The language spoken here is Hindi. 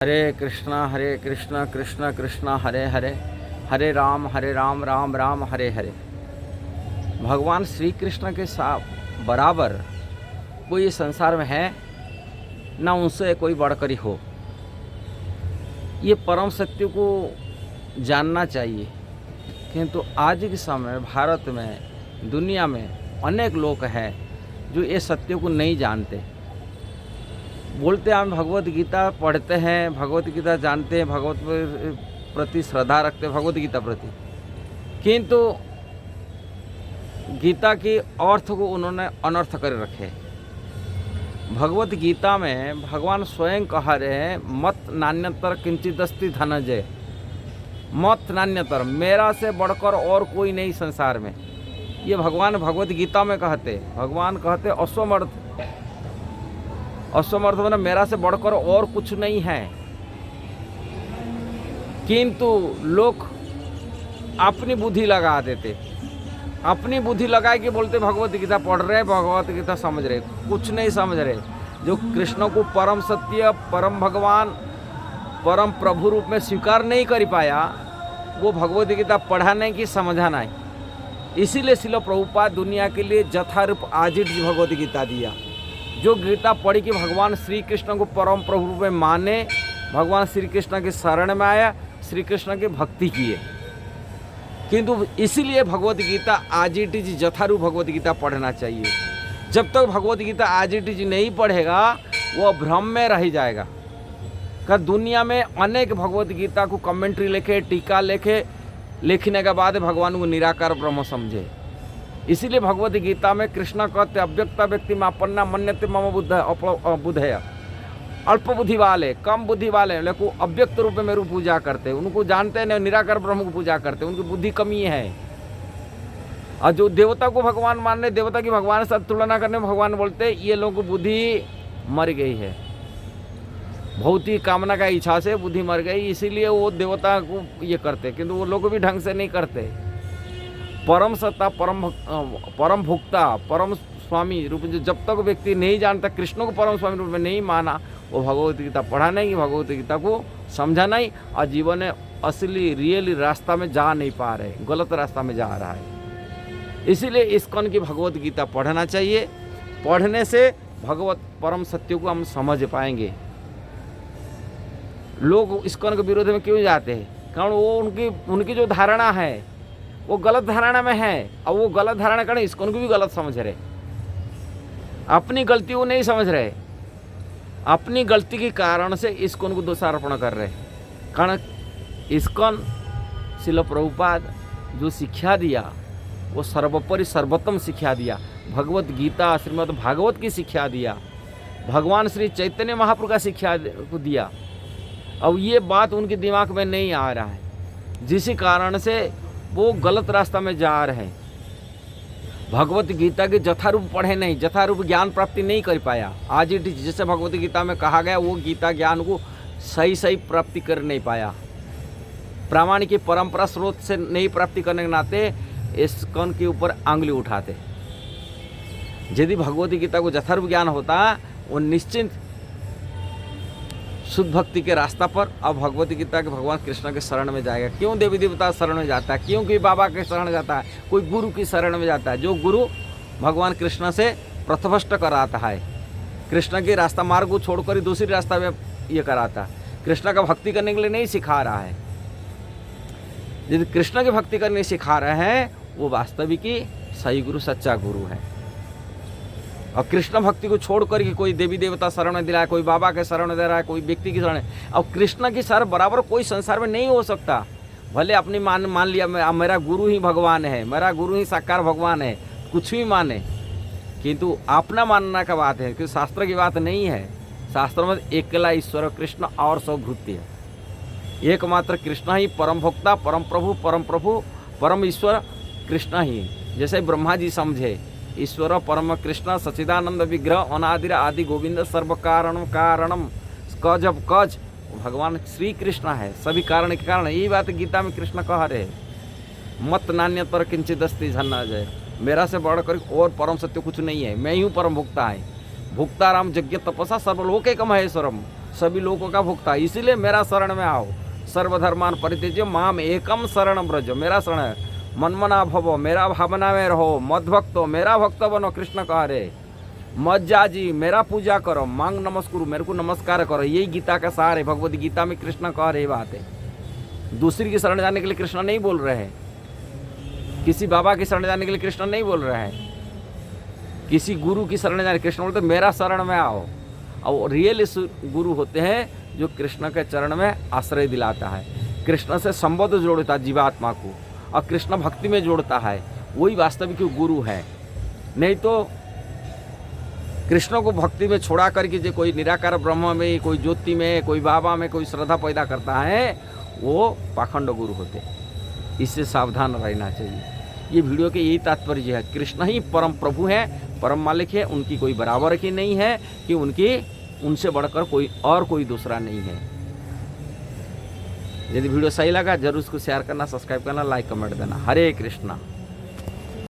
हरे कृष्णा कृष्णा कृष्णा हरे हरे, हरे राम राम राम हरे हरे। भगवान श्री कृष्ण के साथ बराबर कोई इस संसार में है ना, उनसे कोई बढ़कर ही हो। ये परम सत्य को जानना चाहिए, किंतु आज के समय भारत में, दुनिया में अनेक लोग हैं जो ये सत्य को नहीं जानते। बोलते हम भगवत गीता पढ़ते हैं, भगवत गीता जानते हैं, भगवत प्रति श्रद्धा रखते हैं, भगवत गीता प्रति, किंतु गीता के अर्थ को उन्होंने अनर्थ कर रखे। भगवत गीता में भगवान स्वयं कह रहे हैं, मत नान्यतर किंचिदस्ति धनंजय, मत नान्यतर, मेरा से बढ़कर और कोई नहीं संसार में। ये भगवान भगवत गीता में कहते, भगवान कहते अश्वमर्थ, अश्वमर्थ मैंने मेरा से बढ़कर और कुछ नहीं है। किंतु लोग अपनी बुद्धि लगा देते, अपनी बुद्धि लगा के बोलते भगवत गीता पढ़ रहे, भगवत गीता समझ रहे, कुछ नहीं समझ रहे। जो कृष्ण को परम सत्य, परम भगवान, परम प्रभु रूप में स्वीकार नहीं कर पाया, वो भगवत गीता पढ़ा नहीं कि समझा नहीं। इसीलिए श्रील प्रभुपाद दुनिया के लिए यथारूप आजिट भगवत गीता दिया। जो गीता पढ़ी कि भगवान श्री कृष्ण को परम प्रभु रूप में माने, भगवान श्री कृष्ण के शरण में आया, श्री कृष्ण की भक्ति किए। किंतु इसीलिए भगवत गीता आज इट इज यथारूप भगवत गीता पढ़ना चाहिए। जब तक भगवत गीता आज इट इज नहीं पढ़ेगा, वो भ्रम में रह जाएगा। का दुनिया में अनेक भगवत गीता को कमेंट्री लिखे, टीका लिखे, लिखने के बाद भगवान को निराकार ब्रह्म समझे। इसीलिए भगवत गीता में कृष्ण कहते अव्यक्ता व्यक्ति मापन्ना मन्यते मम बुद्धया, अल्प बुद्धि वाले, कम बुद्धि वाले, लेकिन अव्यक्त रूप में मेरू पूजा करते, उनको जानते नहीं, निराकार ब्रह्म को पूजा करते, उनकी बुद्धि कमी है। और जो देवता को भगवान मानने, देवता की भगवान से तुलना करने, भगवान बोलते ये लोगों की बुद्धि मर गई है, भौतिक कामना का इच्छा से बुद्धि मर गई, इसीलिए वो देवता को ये करते, किंतु वो लोग भी ढंग से नहीं करते। परम सत्ता, परम भुक्ता, परम स्वामी रूप में जब तक व्यक्ति नहीं जानता, कृष्ण को परम स्वामी रूप में नहीं माना, वो भगवत गीता पढ़ा नहीं, भगवत गीता को समझा नहीं, और जीवन में असली रियली रास्ता में जा नहीं पा रहे, गलत रास्ता में जा रहा है। इसीलिए इस्कॉन की भगवत गीता पढ़ना चाहिए। पढ़ने से भगवत परम सत्य को हम समझ पाएंगे। लोग इस्कॉन के विरोध में क्यों जाते हैं? कारण वो उनकी जो धारणा है वो गलत धारणा में है, और वो गलत धारणा कारण इस्कॉन को भी गलत समझ रहे, अपनी गलती को नहीं समझ रहे, अपनी गलती के कारण से इस्कॉन को दोषारोपण कर रहे। कारण इस्कॉन श्रील प्रभुपाद जो शिक्षा दिया वो सर्वोपरि सर्वोत्तम शिक्षा दिया। भगवत गीता, श्रीमद् भागवत की शिक्षा दिया, भगवान श्री चैतन्य महाप्रभु का शिक्षा को दिया। अब ये बात उनके दिमाग में नहीं आ रहा है, जिस कारण से वो गलत रास्ता में जा रहे हैं। भगवत गीता के यथारूप पढ़े नहीं, यथारूप ज्ञान प्राप्ति नहीं कर पाया। आज इट जैसे भगवत गीता में कहा गया, वो गीता ज्ञान को सही प्राप्ति कर नहीं पाया। प्रामाणिक परंपरा स्रोत से नहीं प्राप्ति करने के नाते इस्कॉन के ऊपर आंगली उठाते। यदि भगवत गीता को यथारूप ज्ञान होता, वो निश्चिंत शुद्ध भक्ति के रास्ता पर अब भगवत गीता के भगवान कृष्ण के शरण में जाएगा। क्यों देवी देवता शरण में जाता है? क्योंकि बाबा के शरण जाता है, कोई गुरु की शरण में जाता है, जो गुरु भगवान कृष्ण से पृथभ्रष्ट कराता है, कृष्ण के रास्ता मार्ग को छोड़कर ही दूसरी रास्ता में ये कराता है, कृष्ण का भक्ति करने के लिए नहीं सिखा रहा है। यदि कृष्ण की भक्ति करने सिखा रहे हैं, वो वास्तविक ही सही गुरु, सच्चा गुरु है। और कृष्ण भक्ति को छोड़कर कि कोई देवी देवता शरण में दिला है, कोई बाबा के शरण दे रहा है, कोई व्यक्ति की शरण। और कृष्ण की शरण बराबर कोई संसार में नहीं हो सकता। भले अपनी मान लिया मेरा गुरु ही भगवान है, मेरा गुरु ही साकार भगवान है, कुछ भी माने, किंतु अपना मानना का बात है, क्योंकि शास्त्र की बात नहीं है। शास्त्र में एकला ईश्वर कृष्ण और सब भूति है, एकमात्र कृष्ण ही परम भोक्ता, परम प्रभु, परम ईश्वर कृष्ण ही। जैसे ब्रह्मा जी समझे ईश्वर परम कृष्ण सच्चिदानंद विग्रह अनादिर आदि गोविंद सर्व कारणम कारणम कज अब कज, भगवान श्री कृष्ण है, सभी कारण के कारण। यही बात गीता में कृष्ण कह रहे, मत नान्यतर किंचिदस्ति धनंजय, मेरा से बढ़कर और परम सत्य कुछ नहीं है, मैं ही हूँ परम भुक्ता है। भुक्ताराम यज्ञ तपसा सर्वलोकैकम महेश्वरम, सभी लोगों का भुगता। इसीलिए मेरा शरण में आओ, सर्वधर्मान परित्यज्य माम एकम शरण ब्रज, मेरा शरण है। मनमना भवो, मेरा भावना में रहो। मद्भक्तो, मेरा भक्त बनो, कृष्ण कह रहे। मज्जा जी, मेरा पूजा करो। मांग नमस्कुरु, मेरे को नमस्कार करो। यही गीता का सार है, भगवद गीता में कृष्ण कह रहे बात है। दूसरी की शरण जाने के लिए कृष्ण नहीं बोल रहे हैं, किसी बाबा की शरण जाने के लिए कृष्ण नहीं बोल रहे हैं, किसी गुरु की शरण जाने, कृष्ण बोलते मेरा शरण में आओ। और रियल गुरु होते हैं जो कृष्ण के चरण में आश्रय दिलाता है, कृष्ण से संबंध जोड़ता है जीवात्मा को, और कृष्ण भक्ति में जोड़ता है, वही वास्तविक गुरु है। नहीं तो कृष्ण को भक्ति में छोड़ा करके जो कोई निराकार ब्रह्म में, कोई ज्योति में, कोई बाबा में कोई श्रद्धा पैदा करता है, वो पाखंड गुरु होते। इससे सावधान रहना चाहिए। ये वीडियो के यही तात्पर्य है, कृष्ण ही परम प्रभु हैं, परम मालिक है, उनकी कोई बराबर की नहीं है, कि उनसे बढ़कर कोई दूसरा नहीं है। यदि वीडियो सही लगा जरूर उसको शेयर करना, सब्सक्राइब करना, लाइक कमेंट देना। हरे कृष्णा।